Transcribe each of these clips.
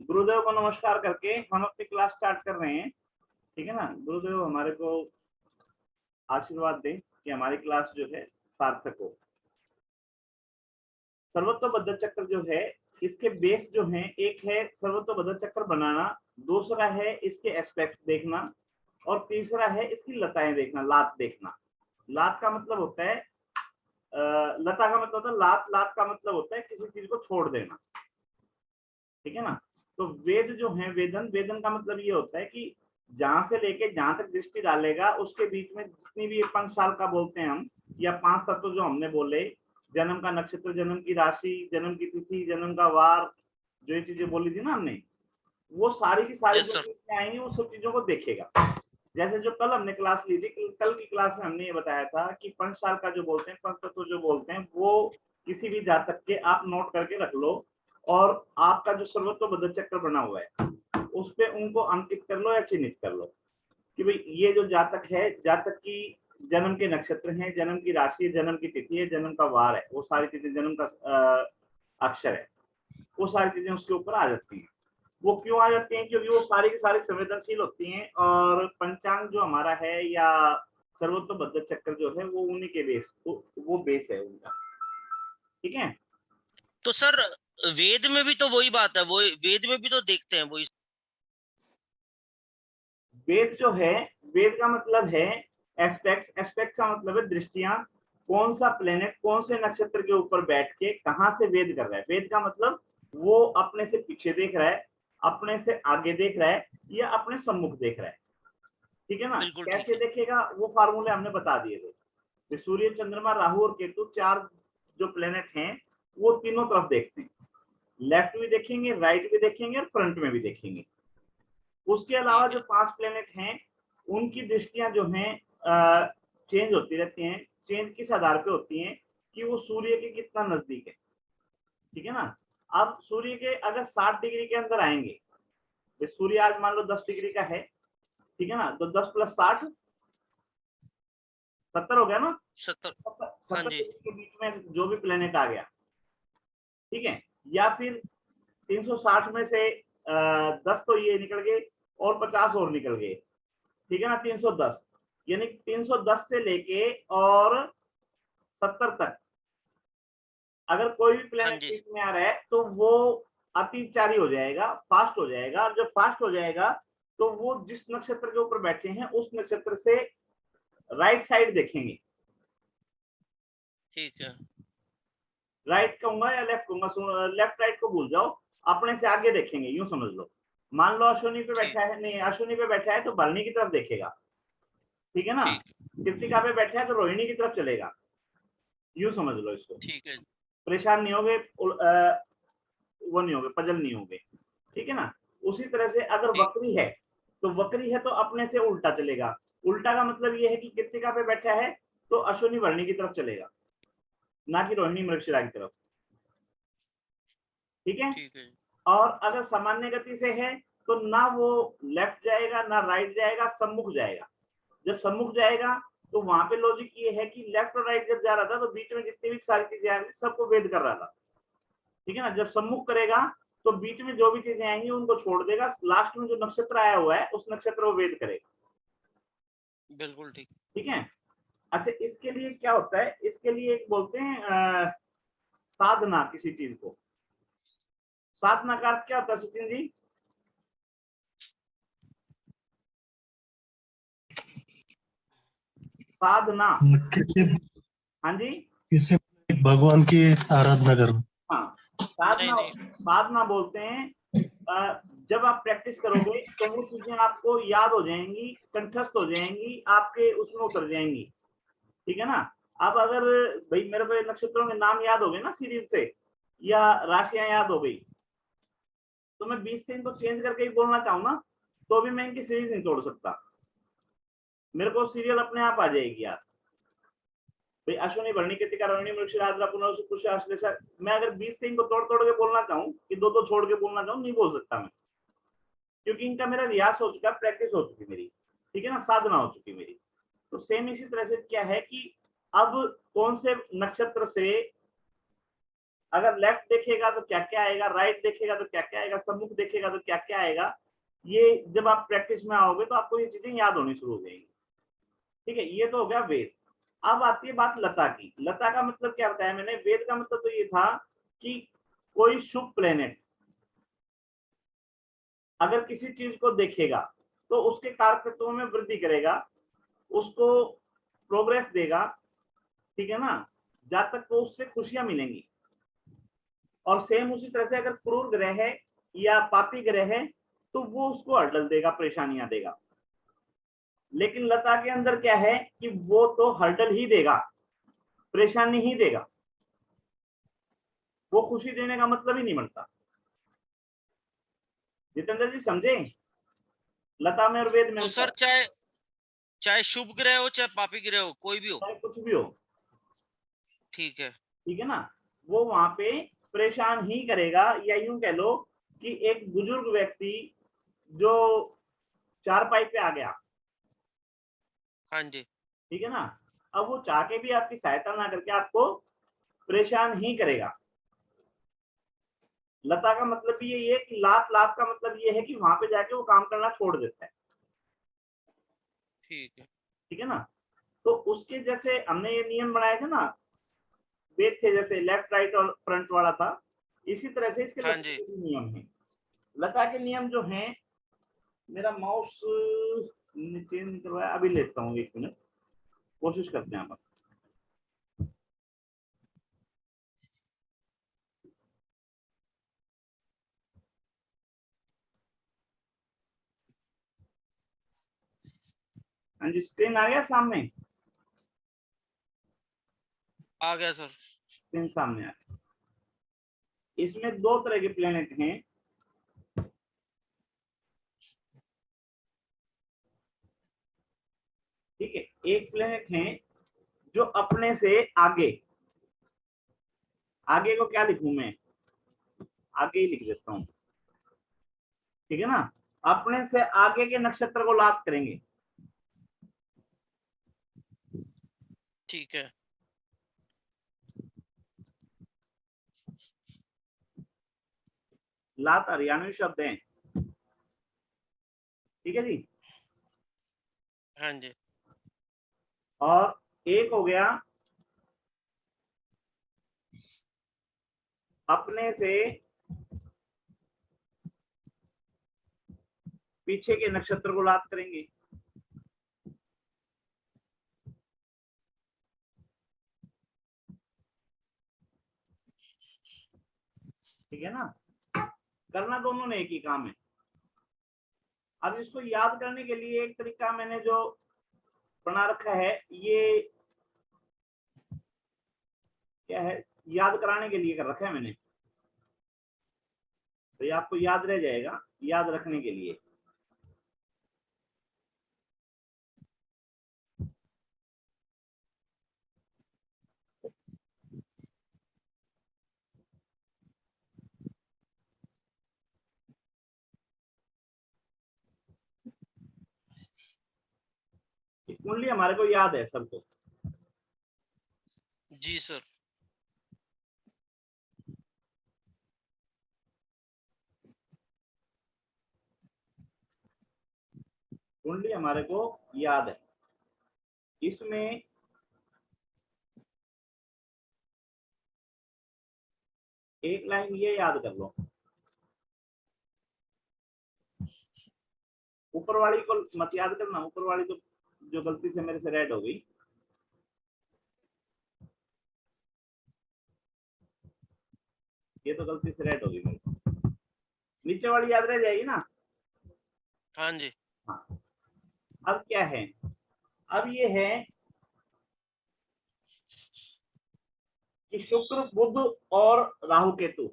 गुरुदेव को नमस्कार करके हम अपनी क्लास स्टार्ट कर रहे हैं। ठीक है ना। गुरुदेव हमारे को आशीर्वाद दें कि हमारी क्लास जो है सार्थक हो। सर्वतोबद्ध चक्र जो है इसके बेस जो है, एक है सर्वतोबद्ध चक्र बनाना, दूसरा है इसके एस्पेक्ट्स देखना, और तीसरा है इसकी लताएं देखना, लात देखना। लात का मतलब होता है लता का मतलब होता है लात, लात का मतलब होता है किसी चीज को छोड़ देना। ठीक है ना। तो वेद जो है, वेदन, वेदन का मतलब ये होता है कि जहां से लेके जहां तक दृष्टि डालेगा उसके बीच में जितनी भी 5 साल का बोलते हैं हम, या 5 तत्व जो हमने बोले, जन्म का नक्षत्र, जन्म की राशि, जन्म की तिथि, जन्म का वार, जो ये चीजें बोली थी ना हमने, वो सारी की सारी यस जो सर। चीजें आएंगी वो सब चीजों को देखेगा। जैसे जो कल हमने क्लास ली थी, कल की क्लास में हमने ये बताया था कि 5 साल का जो बोलते हैं, 5 तत्व जो बोलते हैं, वो किसी भी जातक के आप नोट करके रख लो, और आपका जो सर्वतोबद्ध चक्र बना हुआ है उस पे उनको अंकित कर लो या चिन्हित कर लो कि भाई ये जो जातक है, जातक की जन्म के नक्षत्र हैं, जन्म की राशि है, जन्म की तिथि है, जन्म का वार है, वो सारी चीजें, जन्म का अक्षर है, वो सारी चीजें उसके ऊपर आ जाती हैं। वो क्यों आ जाती हैं? क्योंकि वो सारी की सारी संवेदनशील होती हैं, और पंचांग जो हमारा है या सर्वतोबद्ध चक्र जो है वो उन्हीं के बेस, वो बेस है उनका। ठीक है। तो सर वेद में भी तो वही बात है, वो वेद में भी तो देखते हैं वही। वेद जो है, वेद का मतलब है एस्पेक्ट, एस्पेक्ट का मतलब है दृष्टियां। कौन सा प्लेनेट कौन से नक्षत्र के ऊपर बैठ के कहां से वेद कर रहा है। वेद का मतलब वो अपने से पीछे देख रहा है, अपने से आगे देख रहा है, या अपने सम्मुख देख रहा है। ठीक है ना। बिल्कुल ठीक कैसे है। देखेगा वो फार्मूले हमने बता दिए थे। सूर्य, चंद्रमा, राहु और केतु, 4 जो प्लेनेट हैं वो तीनों तरफ देखते हैं। लेफ्ट भी देखेंगे, राइट भी देखेंगे, और फ्रंट में भी देखेंगे। उसके अलावा ठीक जो है। 5 प्लेनेट हैं उनकी दृष्टियां जो हैं चेंज होती रहती हैं। चेंज किस आधार पे होती हैं? कि वो सूर्य के कितना नजदीक है। ठीक है ना। अब सूर्य के अगर 60 डिग्री के अंदर आएंगे, तो सूर्य आज मान लो 10 डिग्री का है, ठीक है ना, तो 10 + 60 70 हो गया ना। 70। हाँ 70 जी। डिग्री के बीच में जो भी प्लेनेट आ गया, ठीक है, या फिर 360 में से 10 तो ये निकल गए, और 50 और निकल गए। ठीक है ना। 310, यानी 310 से लेके और 70 तक अगर कोई भी हाँ प्लेनेट जी। बीच में आ रहा है तो वो अतिचारी हो जाएगा, फास्ट हो जाएगा। और जब फास्ट हो जाएगा तो वो जिस नक्षत्र के ऊपर बैठे हैं उस नक्षत्र से राइट साइड देखेंगे। ठीक है। राइट कहूंगा या लेफ्ट कहूंगा, लेफ्ट राइट को भूल जाओ, अपने से आगे देखेंगे, यूं समझ लो। मान लो अश्विनी पे ठीक। बैठा है, नहीं अश्विनी पे बैठा है तो भरणी की तरफ देखेगा। ठीक है ना। ठीक। कृतिका पे बैठा है तो रोहिणी की तरफ चलेगा, यूं समझ लो इसको। ठीक है। परेशान नहीं होगे, वो नहीं होगे, पजल नहीं होगे। ठीक है ना। उसी तरह से अगर ठीक। वक्री है, तो वक्री है तो अपने से उल्टा चलेगा। उल्टा का मतलब ये है कि कृतिका पे बैठा है तो अश्विनी भरणी की तरफ चलेगा, ना कि रोहिणी मृगशिरा की तरफ। ठीक है। ठीक है। और अगर सामान्य गति से है तो ना वो लेफ्ट जाएगा ना राइट जाएगा, सम्मुख जाएगा। जब सम्मुख जाएगा तो वहां पे लॉजिक ये है कि लेफ्ट और राइट जब जा रहा था तो बीच में जितनी भी सारी चीजें आ रही सबको वेद कर रहा था। ठीक है ना। जब सम्मुख करेगा तो बीच में जो भी चीजें आएंगी उनको छोड़ देगा, लास्ट में जो नक्षत्र आया हुआ है उस नक्षत्र को वेद करेगा। बिल्कुल ठीक। ठीक है। अच्छा, इसके लिए क्या होता है? इसके लिए एक बोलते हैं साधना, किसी चीज को। साधना का अर्थ क्या होता है सचिन जी? साधना। किसी हाँ जी। किसी भगवान की आराधना करो। हाँ, नहीं साधना, नहीं। साधना बोलते हैं जब आप प्रैक्टिस करोगे तो वो चीजें आपको याद हो जाएंगी, कंठस्थ हो जाएंगी, आपके उसमें उतर जाएंगी। ठीक है ना। अब अगर भाई मेरे को नक्षत्रों के नाम याद हो गए ना सीरीज से, या राशियां याद हो गई, तो मैं 20 से इनको चेंज करके ही बोलना चाहूँ ना, तो भी मैं इनकी सीरीज नहीं तोड़ सकता। मेरे को सीरियल अपने आप आ जाएगी यार। भाई अश्विनी भरणी कृतिका रोहिणी मृगशिरा आद्रा पुनर्वसु पुष्य आश्लेषा, मैं अगर 20 से इनको तोड़ तोड़ के बोलना चाहूँ कि दो छोड़ के बोलना चाहूँ, नहीं बोल सकता मैं, क्योंकि इनका मेरा रियाज हो चुका, प्रैक्टिस हो चुकी मेरी। ठीक है ना। साधना हो चुकी मेरी। तो सेम इसी तरह से क्या है कि अब कौन से नक्षत्र से अगर लेफ्ट देखेगा तो क्या क्या आएगा, राइट देखेगा तो क्या क्या आएगा, सम्मुख देखेगा तो क्या क्या आएगा, ये जब आप प्रैक्टिस में आओगे तो आपको ये चीजें याद होनी शुरू हो जाएंगी। ठीक है, ये तो हो गया वेद। अब आती है बात लता की। लता का मतलब क्या बताया मैंने, वेद का मतलब तो ये था कि कोई शुभ प्लेनेट अगर किसी चीज को देखेगा तो उसके कारकत्वों में वृद्धि करेगा, उसको प्रोग्रेस देगा, ठीक है ना, जब तक को उससे खुशियां मिलेंगी। और सेम उसी तरह से अगर क्रूर ग्रह है या पापी ग्रह है तो वो उसको हड़ल देगा, परेशानियां देगा। लेकिन लता के अंदर क्या है कि वो तो हर्डल ही देगा, परेशानी ही देगा, वो खुशी देने का मतलब ही नहीं बनता। जितेंद्र जी समझे लता में और वेद में तो सर अंतर? चाहे चाहे शुभ ग्रह हो चाहे पापी ग्रह हो, कोई भी हो, चाहे कुछ भी हो, ठीक है। ठीक है ना, वो वहां पे परेशान ही करेगा। या यूं कह लो कि एक बुजुर्ग व्यक्ति जो चारपाई पे आ गया, हाँ जी। ठीक है ना, अब वो चाह के भी आपकी सहायता ना करके आपको परेशान ही करेगा। लता का मतलब भी यही है कि लात लात का मतलब ये है कि वहां पे जाके वो काम करना छोड़ देता है, ठीक है। ठीक है ना। तो उसके जैसे हमने ये नियम बनाए थे ना, वेद थे जैसे लेफ्ट राइट और फ्रंट वाला था, इसी तरह से इसके हाँ लता जी। के भी नियम है। लता के नियम जो हैं, मेरा माउस नीचे निकलवाया, अभी लेता हूँ, 1 मिनट कोशिश करते हैं अपन। हाँ जी, स्क्रीन आ गया सामने, आ गया सर। स्क्रीन सामने आ गया। इसमें 2 तरह के प्लेनेट हैं, ठीक है। एक प्लेनेट है जो अपने से आगे, आगे को क्या लिखूं मैं, आगे ही लिख देता हूं, ठीक है ना, अपने से आगे के नक्षत्र को लाभ करेंगे। ठीक है। लात हरियाणवी शब्द है, ठीक है जी। हाँ जी। और एक हो गया अपने से पीछे के नक्षत्र को लाभ करेंगे। ठीक है ना, करना दोनों ने एक ही काम है। अब इसको याद करने के लिए एक तरीका मैंने जो बना रखा है, ये क्या है, याद कराने के लिए कर रखा है मैंने, तो ये आपको याद रह जाएगा, याद रखने के लिए। कुंडली हमारे को याद है सबको, जी सर। कुंडली हमारे को याद है। इसमें एक लाइन ये याद कर लो, ऊपर वाली को मत याद करना, ऊपर वाली तो जो गलती से मेरे से रेड हो गई, ये तो गलती से रेड हो गई मेरे को, नीचे वाली याद रह जाएगी ना। हाँ जी। हाँ, अब क्या है, अब ये है कि शुक्र बुध और राहु केतु,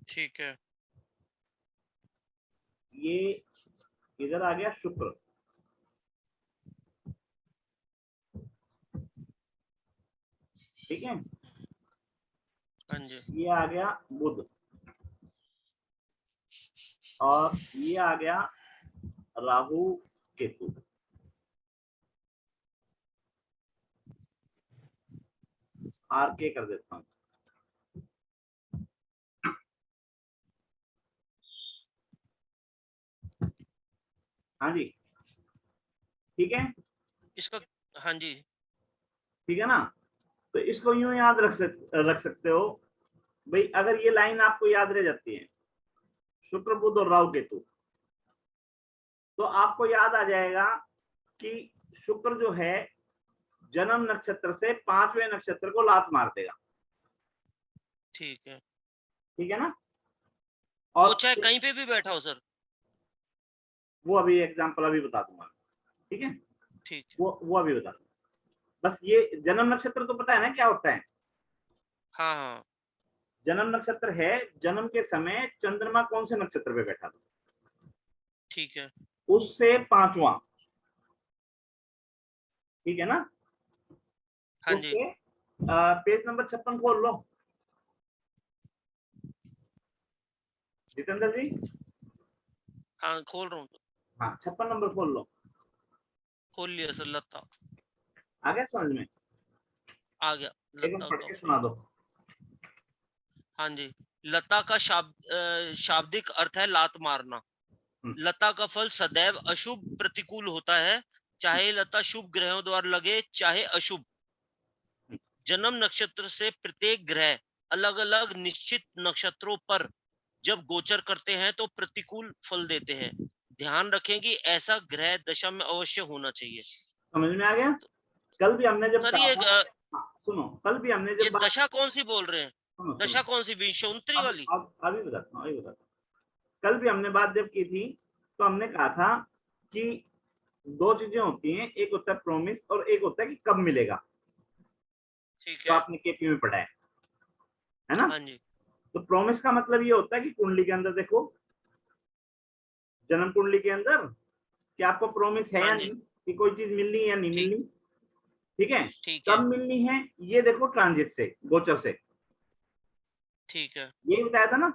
ठीक है। ये इधर आ गया शुक्र, ठीक है, हाँ जी। ये आ गया बुध, और ये आ गया राहु केतु। RK कर देता हूँ। हाँ जी, ठीक है, इसका, हाँ जी, ठीक है ना। तो इसको यूं याद रख सकते हो भाई, अगर ये लाइन आपको याद रह जाती है, शुक्र बुध और राहु केतु, तो आपको याद आ जाएगा कि शुक्र जो है जन्म नक्षत्र से 5वें नक्षत्र को लात मार देगा। ठीक है। ठीक है ना। वो और चाहे कहीं पे भी बैठा हो सर। वो अभी एग्जांपल अभी बता दूंगा, ठीक है, ठीक है। वो अभी बता दूंगा। बस ये जन्म नक्षत्र तो पता है ना क्या होता है। हाँ हाँ। जन्म नक्षत्र है, जन्म के समय चंद्रमा कौन से नक्षत्र पे बैठा था, ठीक है। उससे 5वां, ठीक है ना। हाँ जी। उससे पेज नंबर 56 खोल लो जितेंद्र जी। हाँ खोल रहा हूँ। हाँ, 56 नंबर खोल लो। खोल लिया सर। लता आ गया समझ में? आ गया। एकदम लता पढ़ का के सुना फल। दो। हाँ जी। लता का शाब्दिक अर्थ है लात मारना। लता का फल सदैव अशुभ प्रतिकूल होता है, चाहे लता शुभ ग्रहों द्वारा लगे चाहे अशुभ। जन्म नक्षत्र से प्रत्येक ग्रह अलग अलग निश्चित नक्षत्रों पर जब गोचर करते हैं तो प्रतिकूल फल देते हैं। ध्यान रखें कि ऐसा ग्रह दशा में अवश्य होना चाहिए। समझ में आ गया? कल भी हमने जब सर कहा ये था, हाँ, सुनो, कल भी हमने ये जब बात, दशा कौन सी बोल रहे हैं? सुनो दशा सुनो, कौन सी, विंशोत्तरी वाली? अब अभी बताता हूँ, अभी बताता हूँ। कल भी हमने बात जब की थी तो हमने कहा था कि दो चीजें होती हैं, एक होता है प्रॉमिस और एक होता है कि कब मिलेगा। ठीक तो है। आपने केपी में पढ़ा है ना। हाँ जी। तो प्रॉमिस का मतलब ये होता है कि कुंडली के अंदर देखो, जन्म कुंडली के अंदर कि आपको प्रॉमिस है हाँ या जी। नहीं कि कोई चीज मिलनी है या नहीं ठीक। मिलनी। ठीक है, ठीक है। कब मिलनी है ये देखो ट्रांजिट से, गोचर से, ठीक है। यही बताया था ना।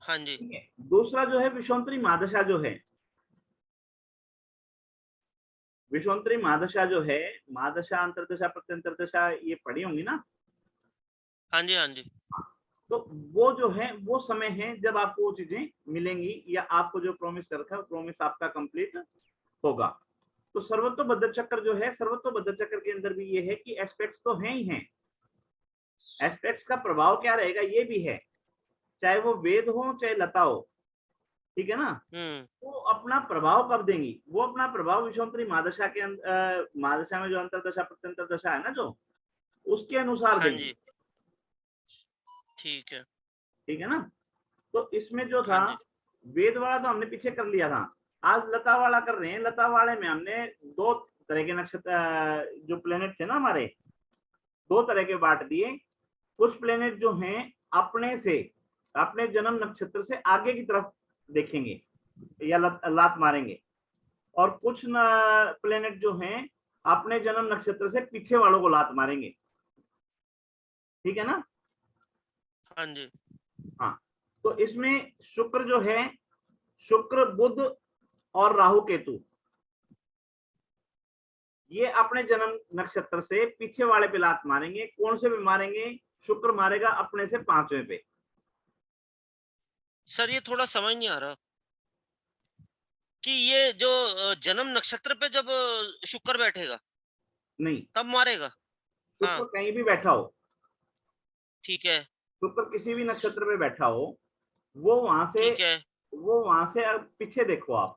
हाँ जी। ठीक है, दूसरा जो है विषोत्तरी महादशा जो है, विषोत्तरी महादशा जो है, महादशा अंतरदशा प्रत्यंतरदशा ये पढ़ी होंगी ना। हाँ जी। हाँ जी। तो वो जो है वो समय है जब आपको वो चीजें मिलेंगी या आपको जो प्रॉमिस कर रखा है वो प्रॉमिस आपका कंप्लीट होगा। तो सर्वत्व बद्ध चक्र जो है, सर्वत्व बद्ध चक्र के अंदर भी ये है कि एस्पेक्ट्स तो हैं ही हैं, एस्पेक्ट्स का प्रभाव क्या रहेगा ये भी है, चाहे वो वेद हो चाहे लता हो। ठीक है ना। वो अपना प्रभाव कब देंगी, वो अपना प्रभाव विषोत्तरी महादशा के महादशा में जो अंतरदशा प्रत्यंतरदशा है ना जो, उसके अनुसार हाँ देंगी। जी। ठीक है। ठीक है ना। तो इसमें जो हाँ था जी। वेद वाला तो हमने पीछे कर लिया था, आज लता वाला कर रहे हैं। लता वाले में हमने दो तरह के नक्षत्र जो प्लेनेट थे ना हमारे, दो तरह के बांट दिए। कुछ प्लेनेट जो हैं अपने से, अपने जन्म नक्षत्र से आगे की तरफ देखेंगे या लात मारेंगे, और कुछ प्लेनेट जो हैं अपने जन्म नक्षत्र से पीछे वालों को लात मारेंगे। ठीक है ना। हाँ जी। हाँ, तो इसमें शुक्र जो है, शुक्र बुध और राहु केतु, ये अपने जन्म नक्षत्र से पीछे वाले पे लात मारेंगे। कौन से पे मारेंगे? शुक्र मारेगा अपने से 5वें पे। सर ये थोड़ा समझ नहीं आ रहा कि ये जो जन्म नक्षत्र पे जब शुक्र बैठेगा नहीं, तब मारेगा। शुक्र हाँ। कहीं भी बैठा हो, ठीक है। शुक्र किसी भी नक्षत्र पे बैठा हो, वो वहां से, ठीक है। वो वहां से पीछे देखो आप।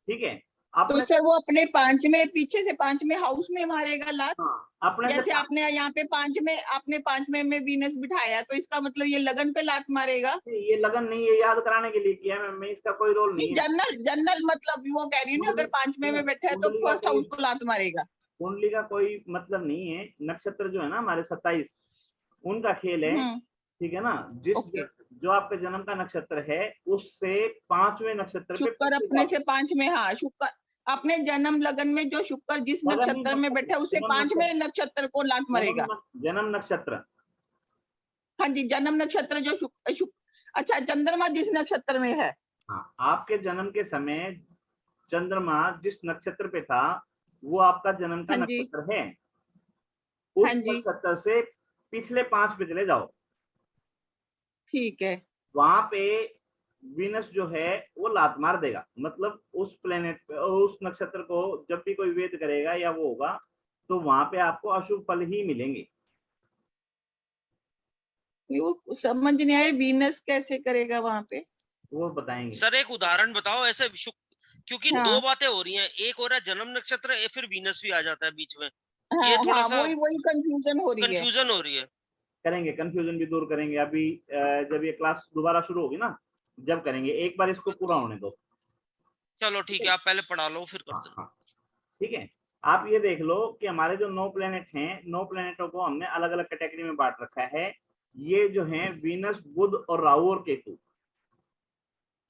ठीक है, तो अपने, सर वो अपने पीछे से 5वें हाउस में मारेगा लात। हाँ, अपने से जैसे आपने यहाँ पे 5वें, आपने 5वें में वीनस बिठाया, तो इसका मतलब ये लगन पे लात मारेगा। ये लगन नहीं, ये याद कराने के लिए किया मैं, इसका कोई रोल नहीं नहीं, है। जनरल मतलब वो कह रही हूँ ना, अगर 5वें में बैठा है तो कुंडली का फर्स्ट कोई, हाउस को लात मारेगा। कुंडली का कोई मतलब नहीं है। नक्षत्र जो है ना हमारे 27, उनका खेल है। ठीक है ना। ओके। जो आपके जन्म का नक्षत्र है उससे 5वें नक्षत्र पे शुक्र पीछे अपने से 5वें, हाँ शुक्र अपने जन्म लगन में जो शुक्र जिस लगन नहीं, नक्षत्र में बैठा है उसे जन्म 5वें नक्षत्र, नक्षत्र को लात मारेगा। जन्म नक्षत्र। हाँ जी, जन्म नक्षत्र जो अच्छा, चंद्रमा जिस नक्षत्र में है। हाँ, आपके जन्म के समय चंद्रमा जिस नक्षत्र पे था वो आपका जन्म का हाँ जी। नक्षत्र है। उस हाँ जी। नक्षत्र से पिछले 5 पे चले जाओ, ठीक है। वहां पे वीनस जो है वो लात मार देगा। मतलब उस प्लेनेट पे, उस नक्षत्र को जब भी कोई वेद करेगा या वो होगा, तो वहां पे आपको अशुभ फल ही मिलेंगे। ये वो समझ नहीं आया, वीनस कैसे करेगा वहां पे? वो बताएंगे। सर एक उदाहरण बताओ ऐसे क्योंकि हाँ। दो बातें हो रही हैं, एक हो रहा है जन्म नक्षत्र, फिर वीनस भी आ जाता है बीच में, हाँ ये थोड़ा हाँ, सा वही कंफ्यूजन हो रही है। कंफ्यूजन हो रही है। करेंगे, कंफ्यूजन भी दूर करेंगे। अभी जब ये क्लास दोबारा शुरू होगी ना, जब करेंगे, एक बार इसको पूरा होने दो। चलो ठीक है, आप पहले पढ़ा लो फिर हाँ करते हैं। हाँ, ठीक है। आप ये देख लो कि हमारे जो 9 प्लेनेट हैं, 9 प्लेनेटों को हमने अलग अलग कैटेगरी में बांट रखा है। ये जो है वीनस, बुध और राहु और केतु,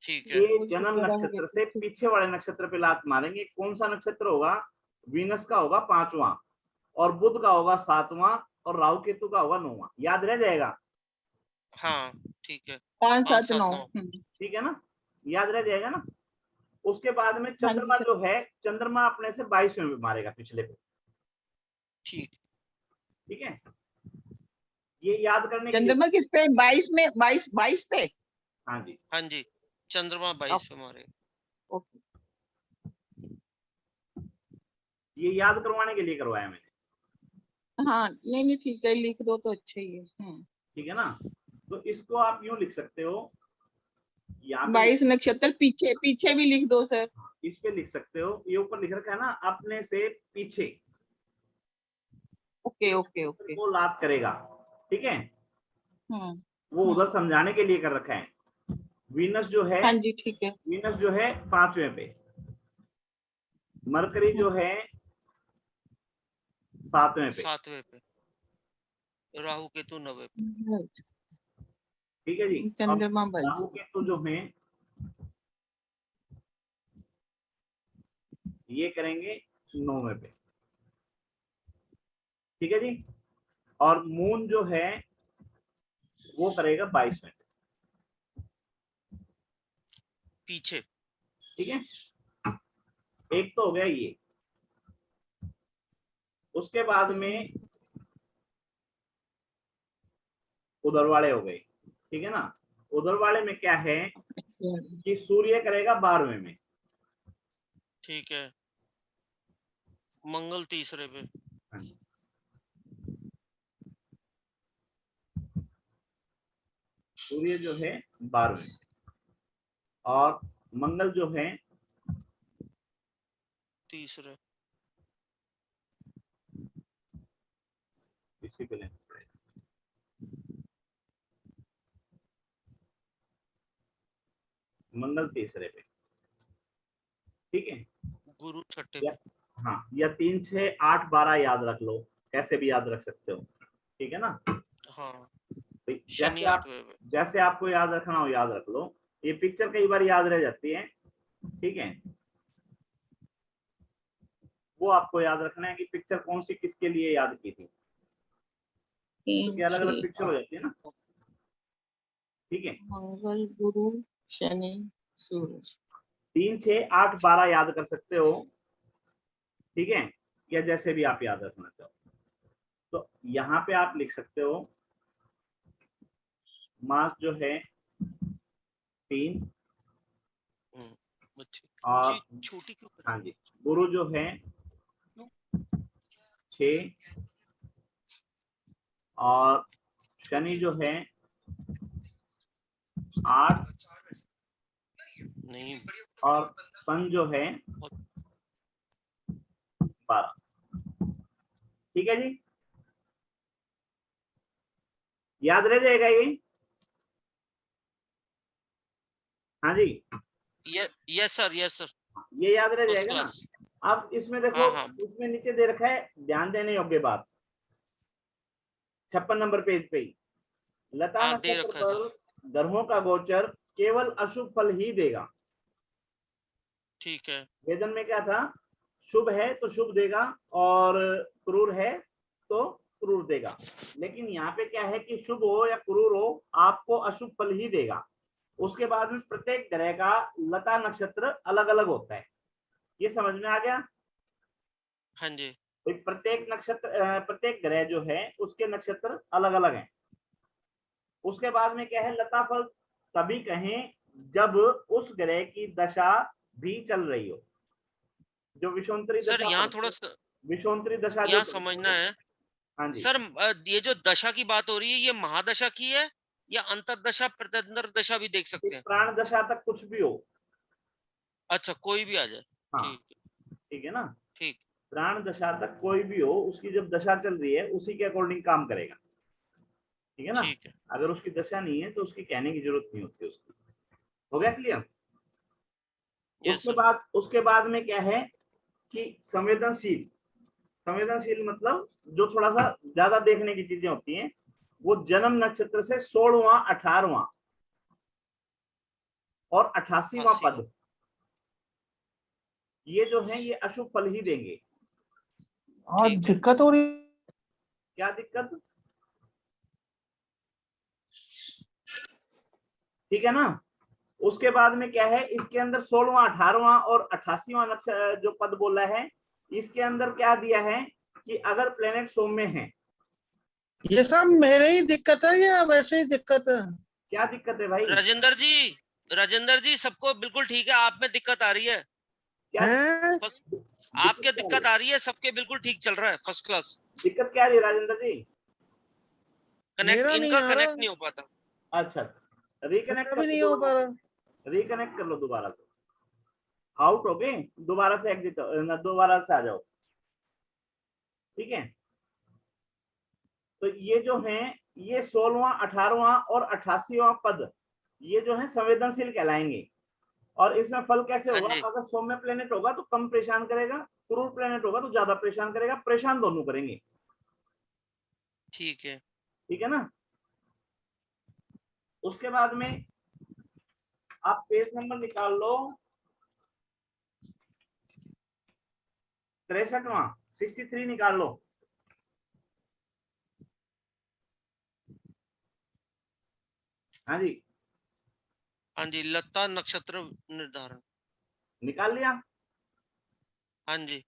ठीक है। ये बुध जन्म शुक्र राहु नक्षत्र से केतु। पीछे वाले नक्षत्र पे लात मारेंगे। कौन सा नक्षत्र होगा? वीनस का होगा 5वां, और बुध का होगा 7वां, और राहु केतु का होगा 9वां। याद रह जाएगा? हाँ ठीक है। 5 5 7 7 9। 9। ठीक है ना, याद रह जाएगा ना। उसके बाद में हाँ जी चंद्रमा सर। जो है, चंद्रमा अपने से 22वें में मारेगा, पिछले पे। ठीक। ठीक है, ये याद करने के लिए। चंद्रमा किस पे? 22 में? 22 पे? हाँ जी, हाँ जी, चंद्रमा 22 पे मारे। ओके। ये याद करवाने के लिए करवाया मैंने। हाँ नहीं नहीं, ठीक है, लिख दो तो अच्छा ही है। ठीक है ना, तो इसको आप यूं लिख सकते हो, यहाँ पे 22 नक्षत्र पीछे पीछे भी लिख दो सर। इस पे लिख सकते हो। ये ऊपर लिख रखा है ना, अपने से पीछे ओके ओके ओके। वो लाभ करेगा। ठीक है, हम्म वो उधर समझाने के लिए कर रखा है। वीनस जो है, हाँ जी ठीक है। वीनस जो है 5वें पे, मरकरी जो है 7वें पे। 7वें पे, राहु केतु 9वें पे। ठीक है जी। अब चंद्रमा 22 राहु पे। केतु जो है ये करेंगे 9वें पे। ठीक है जी। और मून जो है वो करेगा 22वें पे। पीछे। ठीक है, एक तो हो गया ये। उसके बाद में उधरवाड़े हो गए। ठीक है ना, उधरवाड़े में क्या है कि सूर्य करेगा 12वें में। ठीक है, मंगल 3रे पे। सूर्य जो है 12वें, और मंगल जो है 3रे। इसी पे लेना पड़ेगा। मंगल 3रे पे। ठीक है, गुरु 6ठे या, पे। हाँ, या 3 6 8 12 याद रख लो, कैसे भी याद रख सकते हो। ठीक है ना, हाँ, शनि जैसे आप 8वें पे। जैसे आपको याद रखना हो याद रख लो। ये पिक्चर कई बार याद रह जाती है। ठीक है, वो आपको याद रखना है कि पिक्चर कौन सी किसके लिए याद की थी, क्योंकि अलग अलग पिक्चर हो जाती है ना। ठीक है, मंगल गुरु शनि सूरज। 3 6 8 12 याद कर सकते हो। ठीक है, या जैसे भी आप याद रखना चाहो। तो यहाँ पे आप लिख सकते हो मास जो है 3, और छोटी क्यों? हाँ जी, गुरु जो है 6, और शनि जो है 8, नहीं, और सन जो है 12। ठीक है जी, याद रह जाएगा ये। हाँ जी, यस सर, यस सर। ये याद रह फर्स्ट जाएगा ना। क्लास। अब इसमें देखो, हाँ हाँ उसमें नीचे दे रखा है ध्यान देने योग्य बात, 56 नंबर पेज पे ही, लता हाँ, दे नक्षत्र रखा है पर सर। ग्रहों का गोचर केवल अशुभ फल ही देगा। ठीक है। वेदन में क्या था? शुभ है तो शुभ देगा, और क्रूर है तो क्रूर देगा। लेकिन यहाँ पे क्या है कि शुभ हो या क्रूर हो, आपको अशुभ फल ही देगा। उसके बाद में प्रत्येक ग्रह का लता नक्षत्र अलग अलग होता है। ये समझ में आ गया? हाँ जी। तो प्रत्येक नक्षत्र प्रत्येक ग्रह जो है उसके नक्षत्र अलग अलग हैं। उसके बाद में क्या है, लता फल तभी कहें जब उस ग्रह की दशा भी चल रही हो। जो विषुवंतरी सर दशा यहाँ पड़ती थोड़ा है, विषुवंतरी दशा जो यहाँ चलती समझना है हाँ जी, सर, ये जो दशा की बात हो रही है ये महादशा की है या अंतरदशा प्रत्यंतर दशा भी देख सकते हैं? प्राण दशा तक कुछ भी हो। अच्छा, कोई भी आ जाए। हाँ ठीक ठीक है ना, ठीक प्राण दशा तक कोई भी हो, उसकी जब दशा चल रही है उसी के अकॉर्डिंग काम करेगा। ठीक है ना, ठीक है। अगर उसकी दशा नहीं है तो उसकी कहने की जरूरत नहीं होती उसकी। हो गया क्लियर? Yes sir. उसके बाद में क्या है कि संवेदनशील, संवेदनशील मतलब जो थोड़ा सा ज्यादा देखने की चीजें होती हैं, वो जन्म नक्षत्र से 16वां 18वां और 88वां 80 पद, ये जो है ये अशुभ फल ही देंगे। हाँ, दिक्कत हो रही। क्या दिक्कत? ठीक है ना। उसके बाद में क्या है, इसके अंदर 16वां 18वां और 88वां नक्षत्र जो पद बोला है, इसके अंदर क्या दिया है कि अगर प्लेनेट सौम्य है। ये सब मेरे ही दिक्कत है या वैसे ही दिक्कत है? क्या दिक्कत है भाई? राजेंद्र जी सबको बिल्कुल ठीक है, आप में दिक्कत आ रही है। क्या हैं? आपके दिक्कत आ रही है, सबके बिल्कुल ठीक चल रहा है, फर्स्ट क्लास। दिक्कत क्या आ रही है राजेंद्र जी? कनेक्ट मेरा नहीं इनका आ रहा। कनेक्ट नहीं हो पाता। अच्छा, रिकनेक्ट मेरा भी नहीं हो पा रहा। रिकनेक्ट कर लो दोबारा से। आउट हो गए, दोबारा से एग्जिट, दोबारा से आ जाओ। ठीक है, तो ये जो है ये 16वां 18वां और 88वां पद, ये जो है संवेदनशील कहलाएंगे। और इसमें फल कैसे हाँ होगा, जी। अगर सौम्य प्लेनेट होगा तो कम परेशान करेगा, क्रूर प्लेनेट होगा तो ज्यादा परेशान करेगा, परेशान दोनों करेंगे। ठीक है। ठीक है ना। उसके बाद में आप पेज नंबर निकाल लो 63वां, 63 निकाल लो। हाँ जी, हाँ जी, लता नक्षत्र निर्धारण। निकाल लिया। हाँ जी।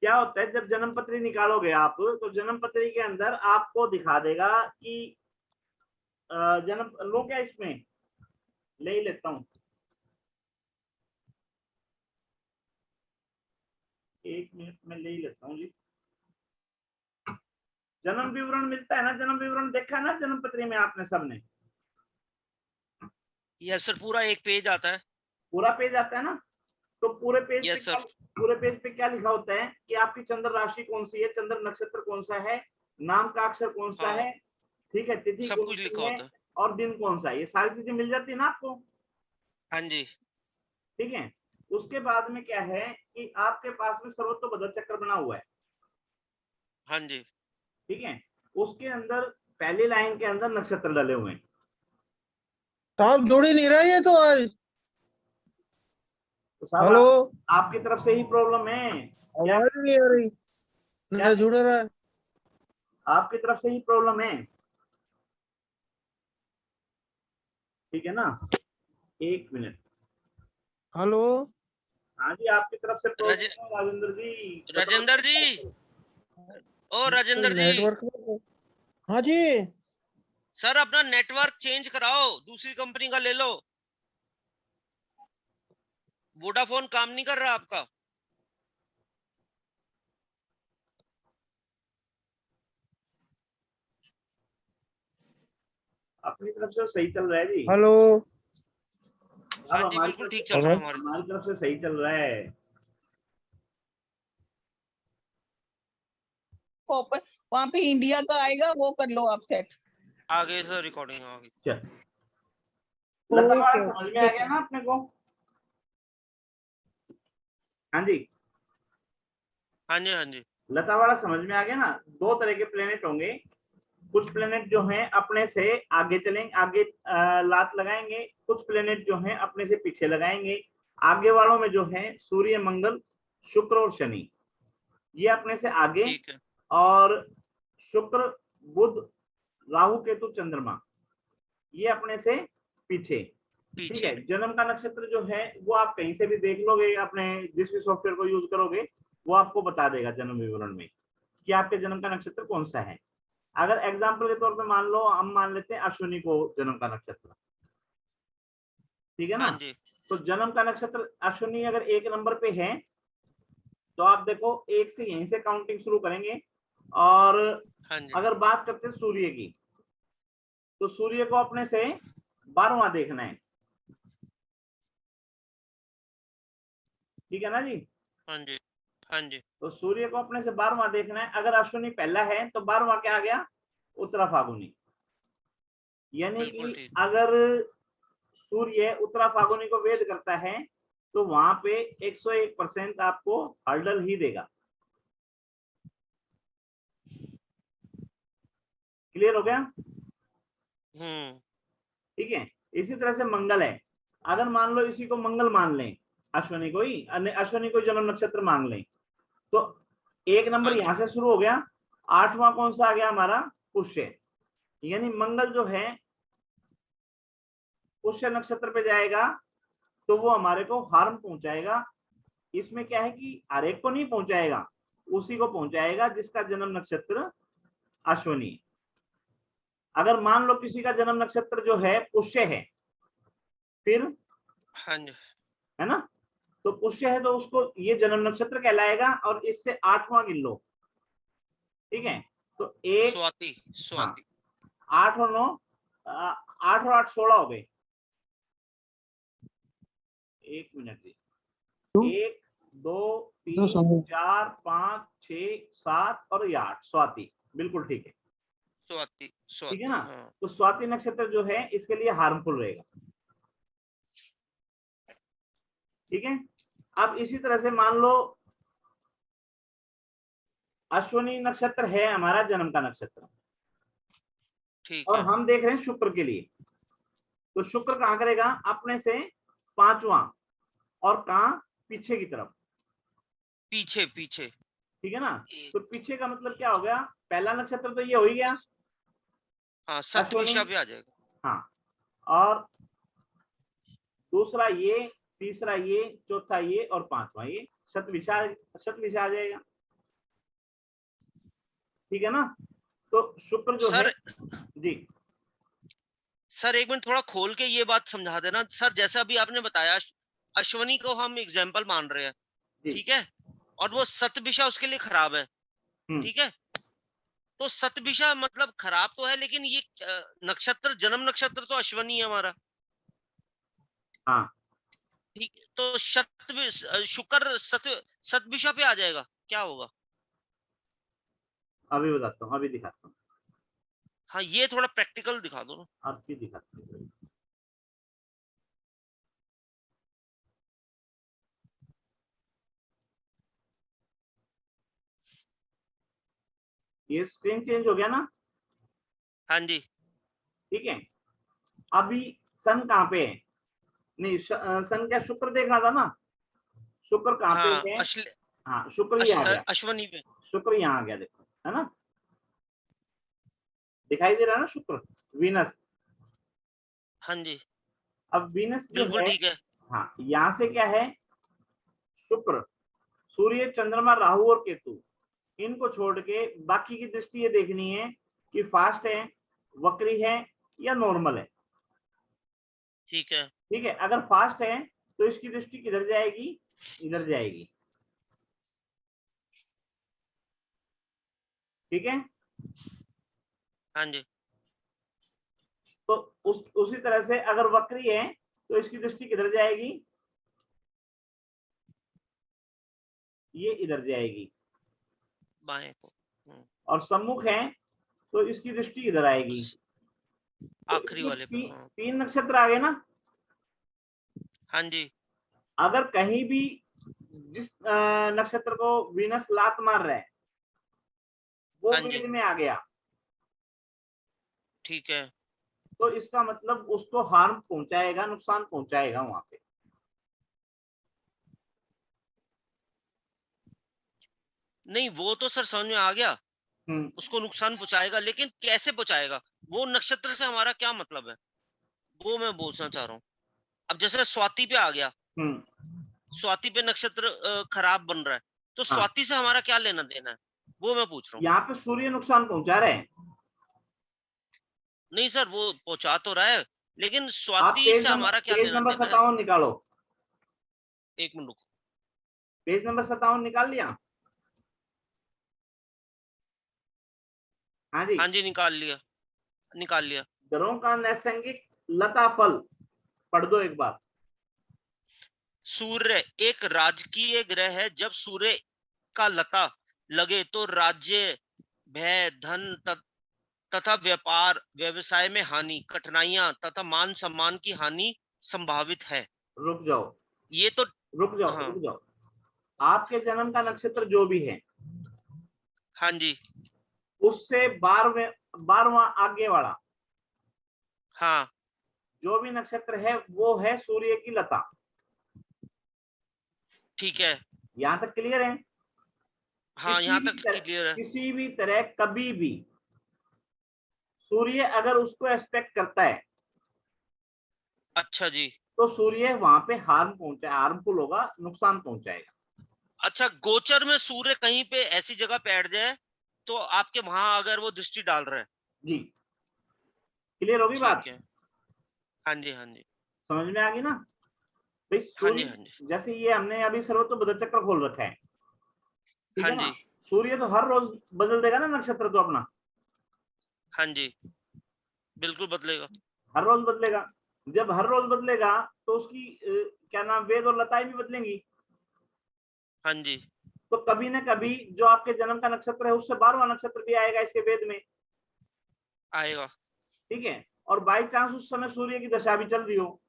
क्या होता है, जब जन्म पत्री निकालोगे आप, तो जन्म पत्री के अंदर आपको दिखा देगा कि जन्म लो, क्या इसमें ले ही लेता हूं, एक मिनट में ले ही लेता हूँ जी। जन्म विवरण मिलता है ना, जन्म विवरण देखा है ना जन्म पत्री में आपने सबने? यस सर, पूरा एक पेज आता है। पूरा पेज आता है ना, तो पूरे पेज पे यस सर। पूरे पेज पे क्या लिखा होता है कि आपकी चंद्र राशि कौन सी है, चंद्र नक्षत्र कौन सा है, नाम का अक्षर कौन सा हाँ, है, ठीक है, तिथि सब कौन कुछ सी लिखा है होता है। और दिन कौन सा है, ये सारी चीजें मिल जाती है ना आपको। हाँ जी। ठीक है, उसके बाद में क्या है कि आपके पास में सर्वतोभद्र चक्र बना हुआ है। हाँ जी। ठीक है, उसके अंदर पहली लाइन के अंदर नक्षत्र डले हुए हैं। तो आप जोड़ ही नहीं रहे ये तो आज। तो साहब हेलो, आपकी तरफ से ही प्रॉब्लम है, आवाज नहीं आ रही, ना जुड़ रहा है। आपकी तरफ से ही प्रॉब्लम है। ठीक है ना, एक मिनट। हेलो, हाँ जी, आपकी तरफ से प्रॉब्लम है राजेंद्र जी। राजेंद्र जी, ओ राजेंद्र जी, नेटवर्क। हाँ जी, सर अपना नेटवर्क चेंज कराओ, दूसरी कंपनी का ले लो। वोडाफोन काम नहीं कर रहा आपका। अपनी तरफ से सही चल रहा है जी। हेलो। हाँ अब जी, बिल्कुल ठीक चल रहा है हमारी हमारी तरफ से सही चल रहा है। वहां पे इंडिया का आएगा, वो कर लो आप सेट। आगे सर, रिकॉर्डिंग आ गई। चल, लता वाला समझ में आ गया ना अपने को? हाँ जी, हाँ जी। हाँ जी। लता वाला समझ में आ गया ना। दो तरह के प्लेनेट होंगे, कुछ प्लेनेट जो हैं अपने से आगे चलेंगे, आगे लात लगाएंगे, कुछ प्लेनेट जो हैं अपने से पीछे लगाएंगे। आगे वालों में जो है सूर्य, मंगल, शुक्र और शनि, ये अपने से आगे, ठीक है। और शुक्र, बुध, राहु, केतु, चंद्रमा, ये अपने से पीछे। ठीक है, पीछे। जन्म का नक्षत्र जो है वो आप कहीं से भी देख लोगे, अपने जिस भी सॉफ्टवेयर को यूज करोगे वो आपको बता देगा जन्म विवरण में कि आपके जन्म का नक्षत्र कौन सा है। अगर एग्जाम्पल के तौर पे मान लो, हम मान लेते हैं अश्विनी को जन्म का नक्षत्र, ठीक है ना। हाँ जी, तो जन्म का नक्षत्र अश्विनी अगर 1 नंबर पे है तो आप देखो 1 से यहीं से काउंटिंग शुरू करेंगे। और हाँ जी, अगर बात करते हैं सूर्य की, तो सूर्य को अपने से 12वां देखना है, ठीक है ना जी। हाँ जी, हाँ जी, तो सूर्य को अपने से 12वां देखना है। अगर अश्विनी पहला है तो 12वां क्या आ गया, उत्तरा फागुनी। यानी बिल्कुल कि ठीक। अगर सूर्य उत्तरा फागुनी को वेद करता है तो वहां पे 101% आपको हर्डल ही देगा। क्लियर हो गया, ठीक है। इसी तरह से मंगल है, अगर मान लो इसी को मंगल मान लें, अश्विनी को ही, अश्विनी को जन्म नक्षत्र मान लें, तो 1 नंबर हाँ जी, यहां से शुरू हो गया, 8वां कौन सा आ गया हमारा, पुष्य। यानी मंगल जो है पुष्य नक्षत्र पे जाएगा तो वो हमारे को हार्म पहुंचाएगा। इसमें क्या है कि हर एक को नहीं पहुंचाएगा, उसी को पहुंचाएगा जिसका जन्म नक्षत्र अश्विनी। अगर मान लो किसी का जन्म नक्षत्र जो है पुष्य है, फिर हाँ जी, है ना, तो पुष्य है तो उसको ये जन्म नक्षत्र कहलाएगा और इससे 8वां गिन लो, ठीक है। तो 1, स्वाति, हाँ, स्वाति, 8 और 9, 8 और 8 16 हो गए। 1 मिनट जी, 1 2 3 4 5 6 7 और ये 8, स्वाति, बिल्कुल ठीक है, स्वाति, ठीक है स्वाति, ना। हाँ, तो स्वाति नक्षत्र जो है इसके लिए हार्मफुल रहेगा, ठीक है। अब इसी तरह से मान लो अश्विनी नक्षत्र है हमारा जन्म का नक्षत्र, ठीक और है, हम देख रहे हैं शुक्र के लिए, तो शुक्र कहां करेगा, अपने से 5वां, और कहां, पीछे की तरफ, पीछे, पीछे, ठीक है ना। तो एक, पीछे का मतलब क्या हो गया, पहला नक्षत्र तो ये हो ही गया हाँ, अश्विनी, सतविशा पे आ जाएगा। हाँ, और दूसरा ये, तीसरा ये, चौथा ये और 5वां ये, शतविशा, शतविशा आ जाएगा, ठीक है ना। तो शुक्र जो है सर, जी, सर एक मिनट थोड़ा खोल के ये बात समझा देना सर। जैसा अभी आपने बताया, अश्विनी को हम एग्जाम्पल मान रहे हैं, जी, ठीक है, और वो सतविशा उसके लिए खराब है, ठीक है। तो सतविशा मतलब खराब तो है, लेकिन ये नक्षत्र, जन्म नक्षत्र तो अश्विनी है हमारा, हाँ, ठीक। तो शुक्र सतविशा पे आ जाएगा, क्या होगा? अभी बताता हूँ, अभी दिखाता हूँ, हाँ, ये थोड़ा प्रैक्टिकल दिखा दो ना। अभी दिखाता हूँ। ये स्क्रीन चेंज हो गया ना, हाँ जी, ठीक है। अभी सन कहाँ पे है, नहीं सन क्या, शुक्र देख रहा था ना, शुक्र कहाँ पे हाँ, है, हाँ शुक्र ये आ गया, अश्विनी पे, शुक्र यहाँ आ गया, देखो, है ना, दिखाई दे रहा है ना शुक्र, वीनस। हाँ जी, अब वीनस जो बिल्कुल है, ठीक है, हाँ, यहाँ से क्या है, शुक्र, सूर्य, चंद्रमा, राहु और केतु, इनको छोड़ के बाकी की दृष्टि ये देखनी है कि फास्ट है, वक्री है या नॉर्मल है, ठीक है, ठीक है। अगर फास्ट है तो इसकी दृष्टि किधर जाएगी, इधर जाएगी, ठीक है। हाँ जी, तो उसी तरह से अगर वक्री है तो इसकी दृष्टि किधर जाएगी, ये इधर जाएगी, बाएं को, और सम्मुख है तो इसकी दृष्टि इधर आएगी। तो आखिरी इसमें वाले पे, हाँ, 3 नक्षत्र आ गए ना। हाँ जी, अगर कहीं भी जिस नक्षत्र को वीनस लात मार रहा है वो हाँ जी, वेद में आ गया, ठीक है। तो इसका मतलब उसको हार्म पहुंचाएगा, नुकसान पहुंचाएगा वहां पे। नहीं, वो तो सर समझ में आ गया, हम्म, उसको नुकसान पहुंचाएगा, लेकिन कैसे पहुंचाएगा, वो नक्षत्र से हमारा क्या मतलब है, वो मैं पूछना चाह रहा हूँ। अब जैसे स्वाति पे आ गया, हम्म, स्वाति पे नक्षत्र खराब बन रहा है, तो हाँ। स्वाति से हमारा क्या लेना देना है, वो मैं पूछ रहा हूँ। यहाँ पे सूर्य नुकसान पहुंचा रहे हैं। नहीं सर, वो पहुंचा तो रहा है, लेकिन आप स्वाति से हमारा क्या पेज लेना नंबर देना है। 57 निकालो। एक मिनट रुको। पेज नंबर 57 निकाल लिया? हाँ जी। हाँ जी, निकाल लिया। दरों का नैसंगिक लता फल पढ़ दो एक बार। सूर्य एक राजकीय ग्रह है। जब सूर्य का लता लगे तो राज्य, भय, धन तथा व्यापार व्यवसाय में हानि, कठिनाइयां तथा मान सम्मान की हानि संभावित है। रुक जाओ, ये तो रुक जाओ, हाँ। रुक जाओ। आपके जन्म का नक्षत्र जो भी है, हाँ जी। उससे 12वां आगे वाला हाँ जो भी नक्षत्र है वो है सूर्य की लता। ठीक है। यहां तक क्लियर है? हाँ, यहाँ तक क्लियर है। किसी भी तरह कभी भी सूर्य अगर उसको एक्सपेक्ट करता है, अच्छा जी। तो सूर्य वहां पे हार्मफुल होगा, नुकसान पहुंचाएगा। अच्छा, गोचर में सूर्य कहीं पे ऐसी जगह बैठ जाए तो आपके वहां अगर वो दृष्टि डाल रहे हैं। जी, क्लियर होगी बात? ठीक है। हाँ जी, हाँ जी, समझ में आ गई ना भाई? हाँ जी, सूर्य, हाँ जी, जैसे ये हमने अभी सर्वत्र बदल चक्र खोल रखा है, ठीक हाँ है ना? जी, सूर्य तो हर रोज बदल देगा ना नक्षत्र तो अपना, हाँ जी, बिल्कुल बदलेगा। हर रोज बदलेगा। जब हर रोज बदलेगा तो उसकी क्या नाम, वेद और लताएं भी बदलेंगी। हाँ जी, तो कभी ना कभी जो आपके जन्म का नक्षत्र है उससे 12वां नक्षत्र भी आएगा इसके वेद में, आएगा। ठीक है? और बाई चांस उस समय सूर्य की दशा भी चल रही हो,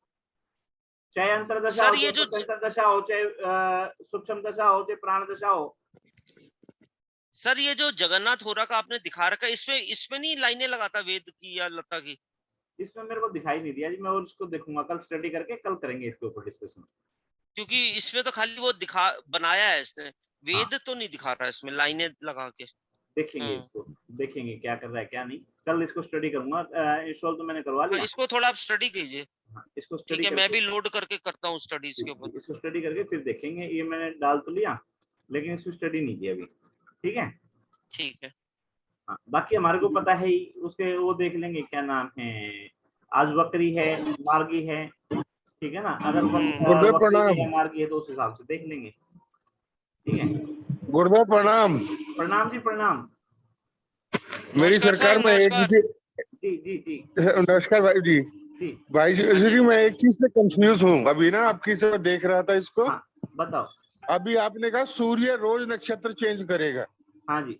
चाहे अंतरदशा हो, सर ये चाहे जो पत्यंतर दशा हो, चाहे सूक्ष्म दशा हो, चाहे प्राण दशा हो। सर ये जो जगन्नाथ होरा का आपने दिखा रखा है, इसमें नहीं लाइनें लगाता वेद की या लता की? इसमें मेरे को दिखाई नहीं दिया जी, मैं और इसको देखूंगा, कल स्टडी करके कल करेंगे इसके ऊपर डिस्कशन। क्योंकि इसमें तो खाली वो बनाया है इसने, हाँ, वेद तो नहीं दिखा रहा है इसमें लाइनें लगा के। देखेंगे इसको, देखेंगे क्या कर रहा है क्या नहीं, कल इसको स्टडी करूंगा। इंस्टॉल तो मैंने करवा हाँ, लिया। इसको थोड़ा आप स्टडी कीजिए। हाँ, इसको ठीक स्टडी है, मैं करके, भी लोड करके करता हूँ स्टडी इसके ऊपर। इसको स्टडी करके फिर देखेंगे। ये मैंने डाल तो लिया लेकिन इसको स्टडी नहीं किया अभी, ठीक है? ठीक है। हाँ, बाकी हमारे को पता है ही, उसके वो देख लेंगे क्या नाम है, आज वक्री है, मार्गी है, ठीक है ना? अगर गुरुदेव वक्री है प्रणाम। या मार्गी है तो उस हिसाब से देख लेंगे, ठीक है? गुरुदेव प्रणाम। प्रणाम जी, प्रणाम। मेरी नमस्कार सरकार सर, में एक नमस्कार। जी जी जी नमस्कार भाई जी। जी। भाई जी, हाँ जी, मैं एक चीज से कंफ्यूज हूँ अभी ना, आपकी से मैं देख रहा था इसको। हाँ, बताओ। अभी आपने कहा सूर्य रोज नक्षत्र चेंज करेगा, हाँ जी,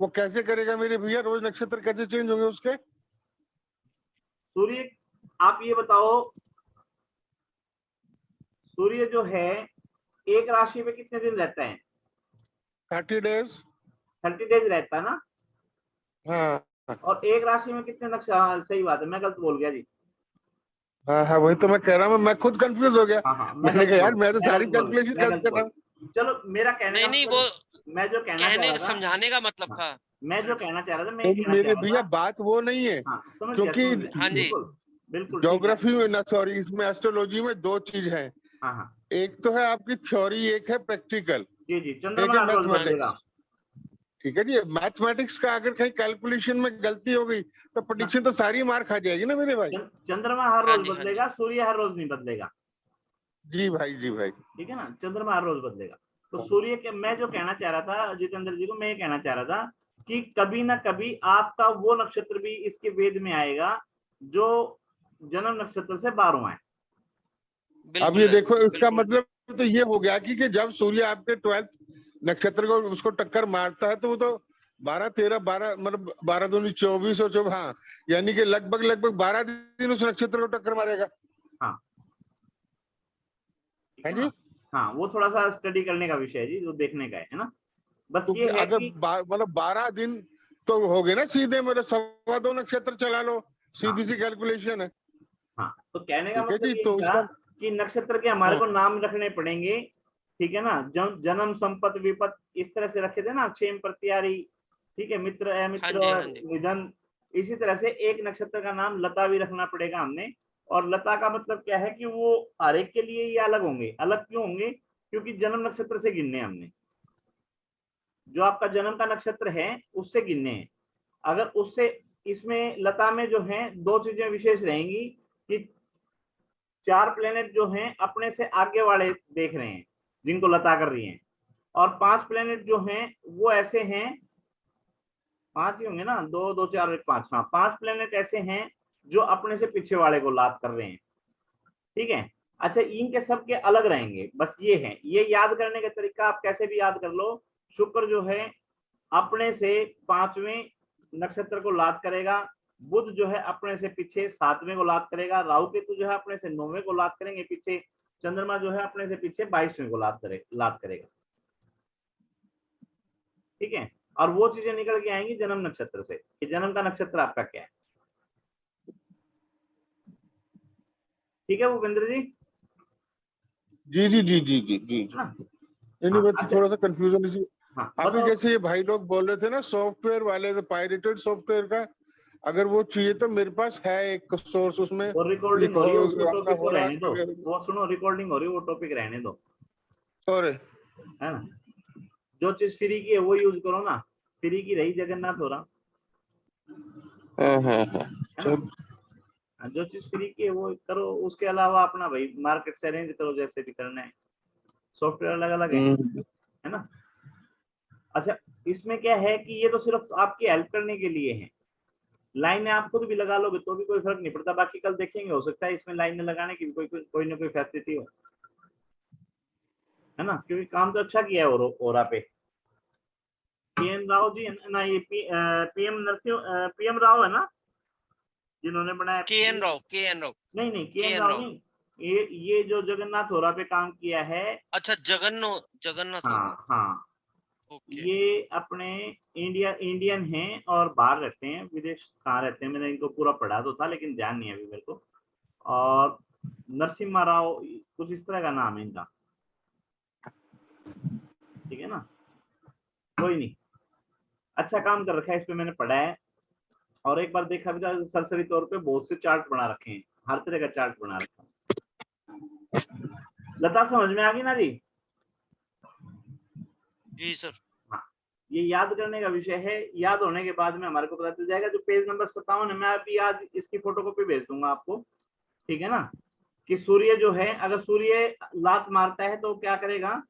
वो कैसे करेगा मेरे भैया? रोज नक्षत्र कैसे चेंज होंगे उसके? सूर्य, आप ये बताओ, सूर्य जो है एक राशि में कितने दिन रहता है? 30 डेज। 30 डेज रहता है ना? हाँ और एक राशि में कितने नक्षत्र? हाँ, सही बात है, मैं गलत बोल गया जी। हाँ हाँ, वही तो मैं कह रहा हूँ, मैं खुद कंफ्यूज हो गया। हाँ हाँ, मैंने कहा यार मैं तो सारी कैलकुलेशन मैं गलत गलत कर बोल रहा हूँ। चलो, मेरा कहने का नहीं, मतलब, वो मैं जो कहना चाह कहने रहा था, समझाने का मतलब हाँ, था। मैं जो कहना चाह रहा था, मैं ये कहना मेरे चाह भैया रहा था। बात वो नहीं है, हाँ, समझ गया, क्योंकि समझ गया, हाँ जी, बिल्कुल बिल्कुल, ठीक है। ज्योग्राफी में ना, सॉरी, इसमें एस्ट्रोलॉजी में दो चीज है। हाँ हाँ, एक तो है आपकी थ्योरी, एक है प्रैक्टिकल, जी जी, एक चंद्रमा है हर रोज हाँ जी, बदलेगा। मैथमेटिक्स। ठीक है जी, मैथमेटिक्स का अगर कहीं कैलकुलेशन में गलती हो गई तो प्रेडिक्शन तो सारी मार खा जाएगी ना मेरे भाई। चंद्रमा हर हाँ रोज जी, हाँ जी, बदलेगा, सूर्य हर रोज नहीं बदलेगा, जी भाई, जी भाई। ठीक है ना? चंद्रमा हर रोज बदलेगा। तो सूर्य के, मैं जो कहना चाह रहा था जितेंद्र जी को, मैं ये कहना चाह रहा था कि कभी ना कभी आपका वो नक्षत्र भी इसके वेद में आएगा जो जन्म नक्षत्र से 12वां है। अब बिल्कुल ये है, देखो, इसका बिल्कुल। मतलब तो ये हो गया कि जब सूर्य आपके 12th नक्षत्र को उसको टक्कर मारता है तो वो तो 12, 13, 12, मतलब 12 दूनी 24 और 24, हाँ, यानी कि लगभग 12 दिन उस नक्षत्र को टक्कर मारेगा। हाँ, ठीक है है जी। ना? हाँ, वो थोड़ा सा स्टडी करने का विषय है जी, जो देखने का है ना? बस क्योंकि ये है अगर कि मतलब 12 दिन तो हो गए ना सीधे, मेरे 2.25 नक्षत्र चला लो, हाँ सीधी सी कैलकुलेशन है। हाँ, तो कहने का ठीक है मतलब जी, ये तो था इसका कि नक्षत्र के हमारे को नाम रखने पड़ेंगे, ठीक है ना? जन्म, संपत, विपत, इस तरह से रखे थे ना, क्षेम, प्रत्यारी, ठीक है, मित्र, हाँ अमित्र जी, और हाँ जी, निधन। इसी तरह से एक नक्षत्र का नाम लता भी रखना पड़ेगा हमने। और लता का मतलब क्या है कि वो हर एक के लिए ये अलग होंगे। अलग क्यों होंगे? क्योंकि जन्म नक्षत्र से गिनने हमने, जो आपका जन्म का नक्षत्र है उससे गिनने हैं। अगर उससे, इसमें लता में जो है दो चीजें विशेष रहेंगी कि 4 प्लेनेट जो हैं अपने से आगे वाले देख रहे हैं जिनको लता कर रही हैं, और 5 प्लेनेट जो हैं वो ऐसे हैं, 5 ही होंगे ना, 2 2 4 1 5, हाँ 5 प्लेनेट ऐसे हैं जो अपने से पीछे वाले को लात कर रहे हैं। ठीक है, अच्छा इनके सबके अलग रहेंगे, बस ये है, ये याद करने का तरीका आप कैसे भी याद कर लो। शुक्र जो है अपने से 5वें नक्षत्र को लात करेगा, बुध जो है अपने से पीछे 7वें को लात करेगा, राहु केतु जो है अपने से 9वें को लात करेंगे पीछे, चंद्रमा जो है अपने से पीछे 22वें को लात करेगा। ठीक है, और वो चीजें निकल के आएंगी जन्म नक्षत्र से कि जन्म का नक्षत्र आपका क्या है। ठीक है भूपेंद्र जी? जी जी जी जी जी जी हाँ, यानी बस अच्छा। थोड़ा सा कंफ्यूजन इसी। हाँ, अभी बताओ। जैसे ये भाई लोग बोल रहे थे ना सॉफ्टवेयर वाले, तो पायरेटेड सॉफ्टवेयर का अगर वो चाहिए तो मेरे पास है एक सोर्स, उसमें वो रिकॉर्डिंग हो रही है, उसको अपना टॉपिक को हो रहा रहने दो, है। वो सुनो रिकॉर्डिंग हो रही है, वो टॉपिक रहने दो, सॉरी, है ना। जो चीज फ्री की है वो यूज करो ना, फ्री की रही जगन्नाथ हो रहा है ना, जो चीज फ्री की है वो करो, उसके अलावा अपना भाई मार्केट से अरेंज करो जैसे भी करना है, सॉफ्टवेयर अलग अलग है ना। अच्छा, इसमें क्या है कि ये तो सिर्फ आपकी हेल्प करने के लिए है, लाइनें आप खुद भी लगा लोगे तो भी कोई फर्क नहीं पड़ता, बाकी कल देखेंगे, हो सकता है इसमें लाइनें लगाने की कोई ना कोई फैसिलिटी हो, है ना, क्योंकि काम तो अच्छा किया है ओरा पे। पीएम राव जी ना, ये पीएम नरसिंह, पीएम राव है ना जिन्होंने बनाया, KN राव नहीं नहीं के एन KN राव राव। नहीं, ये जो जगन्नाथ होरा पे काम किया है। अच्छा, जगन्नाथ हाँ होगा। हाँ, ओके। ये अपने इंडियन हैं और बाहर रहते हैं, विदेश कहाँ रहते हैं मैंने इनको पूरा पढ़ा तो था लेकिन ध्यान नहीं है अभी मेरे को। और नरसिम्हा राव कुछ इस तरह का नाम है इनका, ठीक है ना, कोई नहीं, अच्छा काम कर रखा है, इस पे मैंने पढ़ा है और एक बार देखा भी था सरसरी तौर पे, बहुत से चार्ट बना रखे हैं, हर तरह का चार्ट बना रखा है। लता समझ में आ गई ना जी? जी सर। हाँ, ये याद करने का विषय है, याद होने के बाद में हमारे को पता चल जाएगा। जो पेज नंबर 57 है, मैं अभी आज इसकी फोटोकॉपी भेज दूंगा आपको, ठीक है ना, कि सूर्य जो है अगर सूर्य लात मारता है तो क्या करेगा।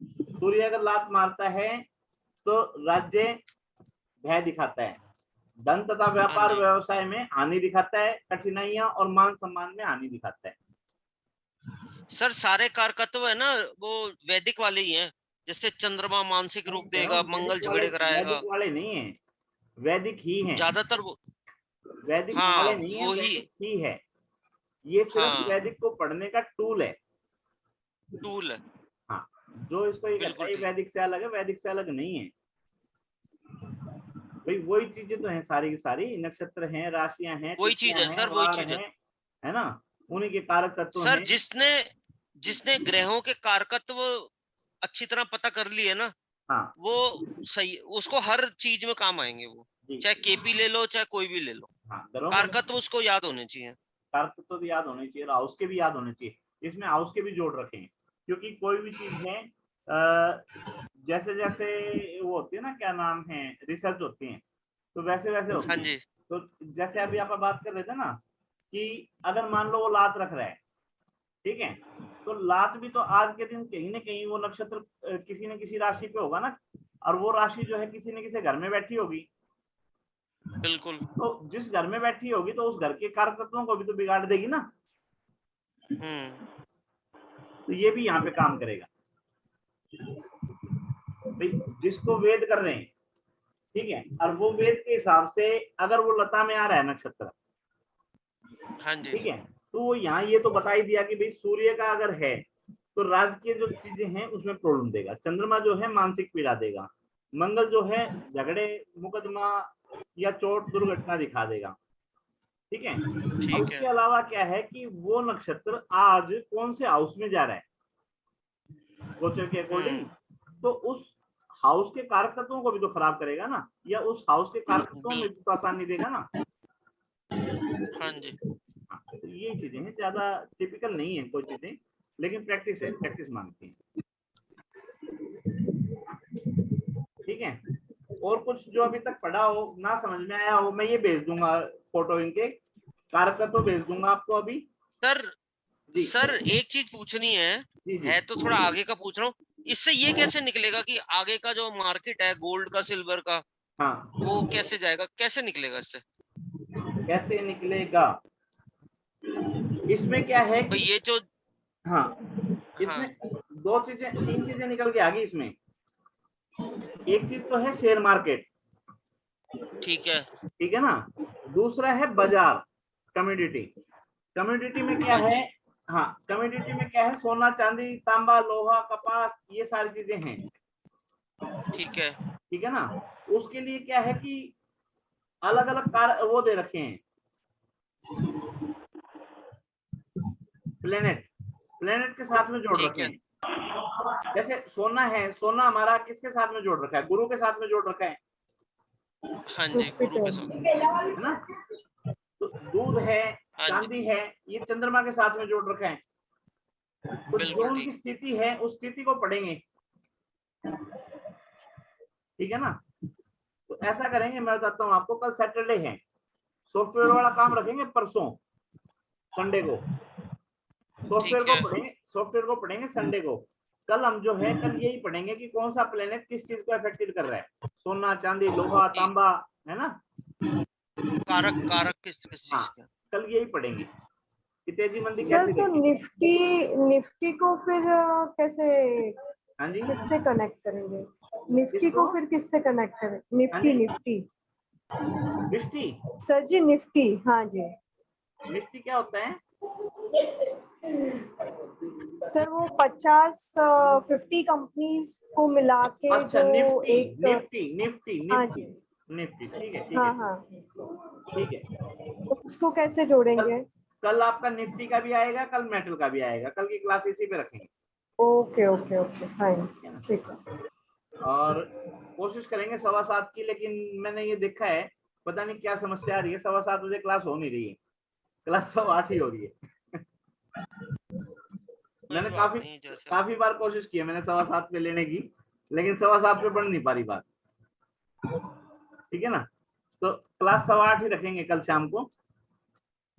सूर्य अगर लात मारता है तो राज्य भय दिखाता है, धन तथा व्यापार व्यवसाय में हानि दिखाता है, कठिनाइयां और मान सम्मान में हानि दिखाता है। सर सारे कारकत्व है ना वो वैदिक वाले ही हैं, जैसे चंद्रमा मानसिक रोग देगा, मंगल झगड़े कराएगा। वैदिक वाले नहीं है, वैदिक ही हैं ज्यादातर वो, वैदिक हाँ वाले नहीं है, वो ही, वैदिक ही है, ये सिर्फ हाँ वैदिक को पढ़ने का टूल है। टूल है। हाँ, जो इसको ये कहता बिल्कुल है ये ठीक। वैदिक से अलग है, वैदिक से अलग नहीं है भाई, वही चीजें तो हैं सारी की सारी, नक्षत्र हैं, राशियां हैं, वही चीज तिथियां है हैं, सर, वही वार चीज है हैं, है ना, उन्हीं के कारक तत्व सर। हैं। जिसने ग्रहों के कारकत्व अच्छी तरह पता कर लिए ना, हाँ वो सही, उसको हर चीज में काम आएंगे वो, जी, चाहे केपी ले लो चाहे कोई भी ले लो, हाँ ग्रहों के कारकत्व उसको याद होने चाहिए। कारक तत्व भी याद होने चाहिए, हाउस के भी याद होने चाहिए, इसमें हाउस के भी जोड़ रखे हैं, क्योंकि कोई भी चीज है जैसे जैसे वो होती है ना, क्या नाम है, रिसर्च होती है, तो वैसे वैसे हाँ होती है। जी। तो जैसे अभी आप बात कर रहे थे ना कि अगर मान लो वो लात रख रहा है, ठीक है, तो लात भी तो आज के दिन कहीं ना कहीं वो नक्षत्र किसी न किसी राशि पे होगा ना, और वो राशि जो है किसी न किसी घर में बैठी होगी, बिल्कुल। तो जिस घर में बैठी होगी तो उस घर के कारक तत्वों को भी तो बिगाड़ देगी ना, तो ये भी यहाँ पे काम करेगा भाई, जिसको वेद कर रहे हैं, ठीक है, और वो वेद के हिसाब से अगर वो लता में आ रहा है नक्षत्र, हाँ जी। ठीक है, तो वो यहाँ ये तो बता ही दिया कि भाई सूर्य का अगर है तो राजकीय जो चीजें हैं उसमें प्रॉब्लम देगा, चंद्रमा जो है मानसिक पीड़ा देगा, मंगल जो है झगड़े मुकदमा या चोट दुर्घटना दिखा देगा, ठीक है। और ठीक उसके है। अलावा क्या है कि वो नक्षत्र आज कौन से हाउस में जा रहा है गोचर के अकॉर्डिंग, तो उस हाउस के कारक तत्वों को भी तो खराब करेगा ना, या उस हाउस के कारक तत्वों में भी तो आसानी देगा ना। हाँ जी। हाँ, तो ये चीजें हैं, ज्यादा टिपिकल नहीं है कोई चीजें, लेकिन प्रैक्टिस है, प्रैक्टिस मांगती है। ठीक है, और कुछ जो अभी तक पढ़ा हो, ना समझ में आया हो, मैं ये भेज दूंगा फोटो, इनके कारक का तो भेज दूंगा आपको अभी। सर एक चीज पूछनी है, जी तो थोड़ा आगे का पूछ रहा हूँ। इससे ये कैसे निकलेगा कि आगे का जो मार्केट है गोल्ड का, सिल्वर का, हाँ, वो कैसे जाएगा, कैसे निकलेगा इससे? कैसे निकलेगा, इसमें क्या है भाई कि ये जो हाँ, हाँ इसमें दो चीजें, तीन चीजें निकल के आ गई इसमें। एक चीज तो है शेयर मार्केट, ठीक है, ठीक है ना। दूसरा है बाजार, कम्योडिटी। कम्योडिटी में क्या हाँ है, जी, हाँ, कम्योडिटी में क्या है, सोना, चांदी, तांबा, लोहा, कपास, ये सारी चीजें हैं, ठीक है, ठीक है ना। उसके लिए क्या है कि अलग अलग कार वो दे रखे हैं, प्लेनेट, प्लेनेट के साथ में जोड़ ठीक रखे है, हैं। जैसे सोना है, सोना हमारा किसके साथ में जोड़ रखा है, गुरु के साथ में जोड़ रखा है हाँ जी, गुरु के साथ, है ना। तो दूध है, हाँ जी, चांदी है, ये चंद्रमा के साथ में जोड़ रखा है। तो जो बिल्कुल उनकी ठीक, स्थिति है उस स्थिति को पढ़ेंगे, ठीक है ना। तो ऐसा करेंगे, मैं बताता हूँ आपको, कल सैटरडे है, सॉफ्टवेयर वाला काम रखेंगे परसों संडे को, सॉफ्टवेयर ठीक को है, पढ़ेंगे, सॉफ्टवेयर को पढ़ेंगे संडे को। कल हम जो है, कल यही पढ़ेंगे कि कौन सा प्लेनेट किस चीज को अफेक्टेड कर रहा है, सोना, चांदी, लोहा, ठीक। तांबा, है ना। कारक कारक किस किस हाँ, चीज का? कल यही पढ़ेंगे कि तेजी मंदी सर कैसे तो देखी। निफ्टी को फिर कैसे, हाँ जी, किससे कनेक्ट करेंगे? निफ्टी किसको? को फिर किससे कनेक्ट करें? हाँ निफ्टी जी, निफ्टी निफ्टी, सर जी, निफ्टी, हाँ जी निफ्टी क्या होता है? सर, वो 50 कंपनीज को मिला के अच्छा, जो निफ्टी, एक, निफ्टी, निफ्टी, हाँ निफ्टी, जी, निफ्टी, ठीक है, ठीक हाँ है, हाँ, ठीक है। तो उसको कैसे कल, जोड़ेंगे? कल आपका निफ्टी का भी आएगा, कल मेटल का भी आएगा, कल की क्लास इसी पे रखेंगे, ओके ओके ओके, फाइन, ठीक है ना। ठीक है। और कोशिश करेंगे 7:15 की, लेकिन मैंने ये देखा है, पता नहीं क्या समस्या आ रही है, 7:15 बजे क्लास हो नहीं रही है, क्लास 8:15 ही हो रही है। मैंने कोई बात नहीं, जैसे काफी बार कोशिश की है मैंने 7:15 पे लेने की, लेकिन 7:15 पे बढ़ नहीं पा रही बात, ठीक है ना। तो क्लास 8:15 ही रखेंगे कल शाम को,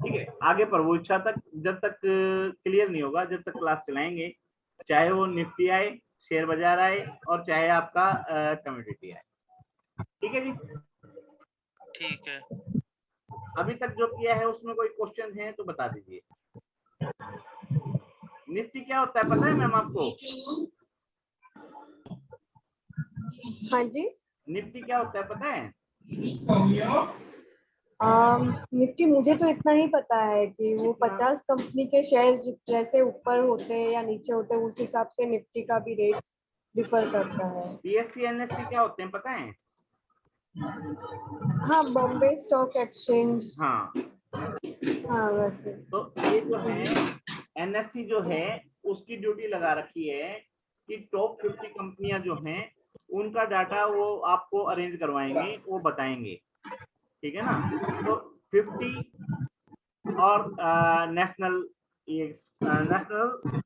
ठीक है। आगे प्रभु इच्छा तक, जब तक क्लियर नहीं होगा, जब तक क्लास चलाएंगे, चाहे वो निफ्टी आए, शेयर बाजार आए, और चाहे आपका कम्योडिटी आए, ठीक है जी। ठीक है। अभी तक जो किया है उसमें कोई क्वेश्चन है तो बता दीजिए। निफ्टी क्या होता है पता है मैम आपको? हाँ जी, निफ्टी क्या होता है पता है? निफ्टी मुझे तो इतना ही पता है कि वो कितना? 50 कंपनी के शेयर्स जैसे ऊपर होते हैं या नीचे होते हैं, उस हिसाब से निफ्टी का भी रेट डिफर करता है। बीएससी एनएससी क्या होते हैं पता है? हाँ, बॉम्बे स्टॉक एक्सचेंज, हाँ, हाँ वैसे। तो ये जो है एनएससी जो है उसकी ड्यूटी लगा रखी है कि टॉप 50 कंपनियां जो हैं उनका डाटा वो आपको अरेंज करवाएंगे, वो बताएंगे, ठीक है ना। तो 50 और नेशनल, ये नेशनल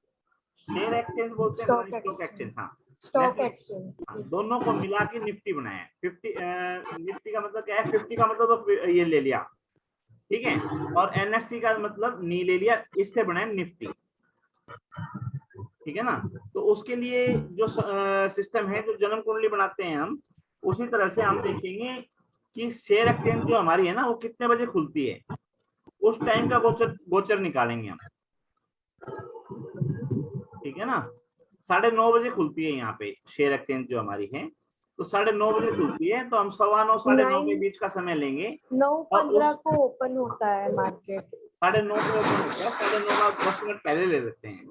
शेयर एक्सचेंज बोलते हैं, स्टॉक स्टॉक एक्सचेंज, हाँ, स्टॉक नेशनल, एक्सचेंज, हाँ, दोनों को मिला के निफ्टी बनाया है। 50 निफ्टी का मतलब क्या है? 50 का मतलब तो ये ले लिया, ठीक है, और एनएससी का मतलब नी ले लिया, इससे बनाया निफ्टी, ठीक है ना। तो उसके लिए जो सिस्टम है, जो जन्म कुंडली बनाते हैं हम, उसी तरह से हम देखेंगे कि शेयर एक्सचेंज जो हमारी है ना वो कितने बजे खुलती है, उस टाइम का गोचर निकालेंगे हम, ठीक है ना। 9:30 बजे खुलती है यहाँ पे शेयर एक्सचेंज जो हमारी है, तो 9:30 बजे खुलती है, तो हम 9:15 9:30 के बीच का समय लेंगे। 9:15 को ओपन होता है मार्केट। 9:30 पे ओपन होता है, 9:30 का 10 मिनट पहले ले लेते हैं,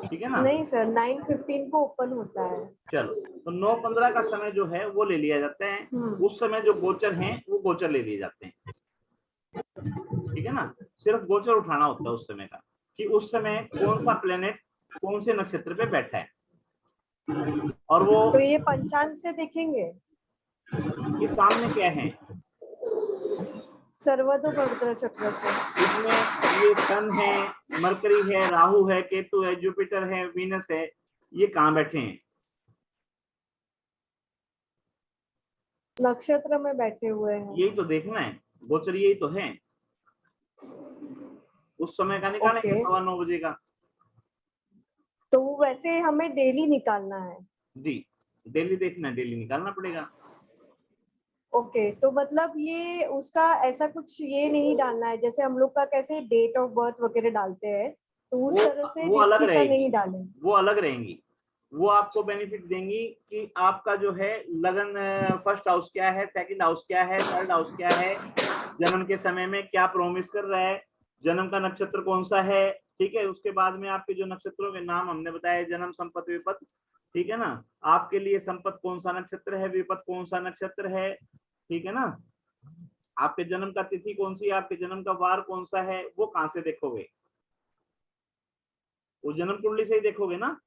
ठीक है ना। नहीं सर, 9:15 को ओपन होता है। चलो, तो 9:15 का समय जो है वो ले लिया जाता है, उस समय जो गोचर हैं वो गोचर ले लिए जाते हैं, ठीक है ना। सिर्फ गोचर उठाना होता है उस समय का, कि उस समय कौन सा प्लेनेट कौन से नक्षत्र पे बैठा है, और वो तो ये पंचांग से देखेंगे? ये सामने क्या है? सर्वतोभद्र चक्र से। इसमें ये सन है, मरकरी है, राहु है, केतु है, जुपिटर है, वीनस है, ये कहाँ बैठे हैं? नक्षत्र में बैठे हुए हैं। यही तो देखना है, गोचर यही तो है। उस समय का निकालेंगे ओके। 9:15 बजे का। तो वैसे हमें डेली निकालना है। जी, डेली देखना है, डेली निकालना पड़ेगा। ओके, तो मतलब ये उसका ऐसा कुछ ये नहीं डालना है जैसे हम लोग का कैसे डेट ऑफ बर्थ वगैरह डालते हैं, तो उस तरह से वो अलग निफ्टी का रहेगी, नहीं डालेंगे। वो अलग रहेंगी। वो आपको बेनिफिट देंगी कि आपका जो है लगन, फर्स्ट हाउस क्या है, सेकंड हाउस क्या है, थर्ड हाउस क्या है, जन्म के समय में क्या प्रोमिस कर रहा है, जन्म का नक्षत्र कौन सा है, ठीक है। उसके बाद में आपके जो नक्षत्रों के नाम हमने बताए, जन्म, संपत्ति, विपत, ठीक है ना। आपके लिए संपत्ति कौन सा नक्षत्र है, विपत कौन सा नक्षत्र है, ठीक है ना। आपके जन्म का तिथि कौन सी है, आपके जन्म का वार कौन सा है, वो कहां से देखोगे? वो जन्म कुंडली से ही देखोगे ना।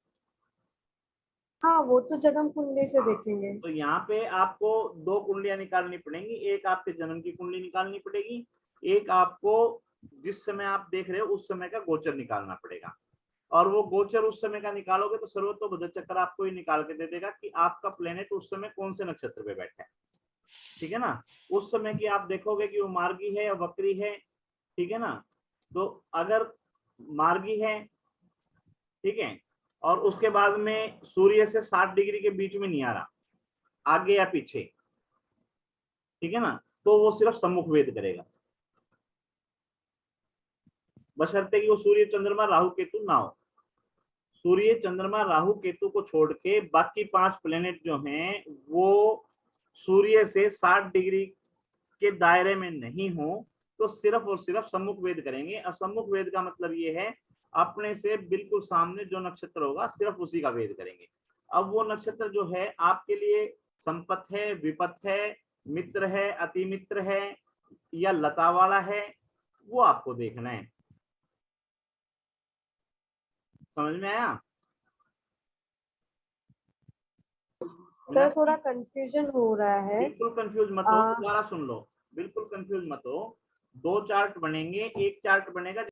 हाँ, वो तो जन्म कुंडली से देखेंगे। तो यहाँ पे आपको 2 कुंडलियां निकालनी पड़ेंगी। एक आपके जन्म की कुंडली निकालनी पड़ेगी, एक आपको जिस समय आप देख रहे हो उस समय का गोचर निकालना पड़ेगा। और वो गोचर उस समय का निकालोगे तो सर्वतोभद्र चक्र आपको ही निकाल के दे देगा कि आपका प्लेनेट उस समय कौन से नक्षत्र पे बैठा है, ठीक है ना। उस समय की आप देखोगे कि वो मार्गी है या वक्री है, ठीक है ना। तो अगर मार्गी है, ठीक है, और उसके बाद में सूर्य से 60 डिग्री के बीच में नहीं आ रहा, आगे या पीछे, ठीक है ना, तो वो सिर्फ सम्मुख वेद करेगा, बशर्ते कि वो सूर्य, चंद्रमा, राहु, केतु ना हो। सूर्य, चंद्रमा, राहु, केतु को छोड़ के बाकी 5 प्लेनेट जो हैं वो सूर्य से 60 डिग्री के दायरे में नहीं हो तो सिर्फ और सिर्फ सम्मुख वेद करेंगे। और सम्मुख वेद का मतलब ये है अपने से बिल्कुल सामने जो नक्षत्र होगा सिर्फ उसी का वेद करेंगे। अब वो नक्षत्र जो है आपके लिए संपत है, विपत है, मित्र है, अति मित्र है या लता वाला है, वो आपको देखना है। समझ में आया? सर थोड़ा कंफ्यूजन हो रहा है। बिल्कुल कंफ्यूज मत हो, दोबारा सुन लो, बिल्कुल कंफ्यूज मत हो। 2 चार्ट बनेंगे, एक चार्ट बनेगा